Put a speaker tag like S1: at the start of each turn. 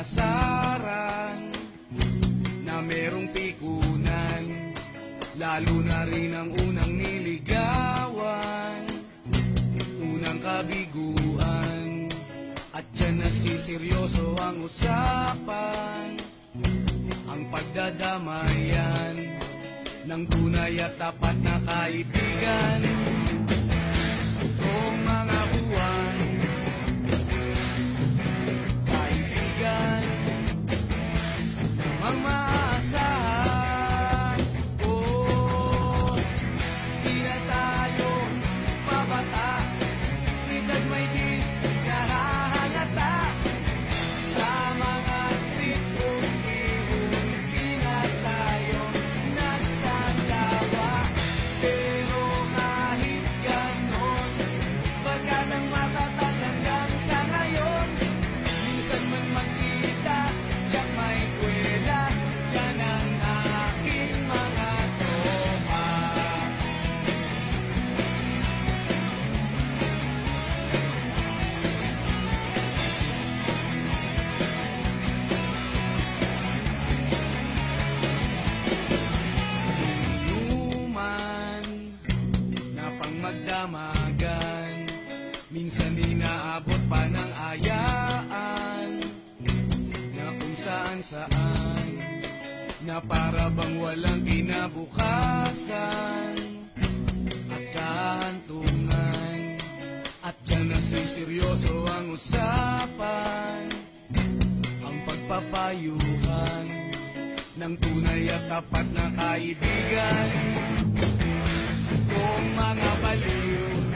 S1: asaran na merong pikunan, lalo na rin ang unang niligawan, unang kabiguan, at dyan nasiseryoso ang usapan, ang pagdadamayan ng tunay at tapat na kaibigan. Itong mga buwan, kaibigan, namang maasahan. Oh, di na tayo babata, pitag may di nahahalata sa mga tripong ihunti na tayo nagsasawa. Pero kahit ganon, barkadang matatag hanggang sa ngayon. Minsan man magkita, tiyak may kwela, yan ang aking mga tropa. Inuman na pang magdamagan, minsan inaabot pa ng ayaan, na kung saan na para bang walang kinabukasan at kahantungan. At dyan nasiseryoso ang usapan, ang pagpapayuhan ng tunay at tapat na kaibigan. Kung mga baliw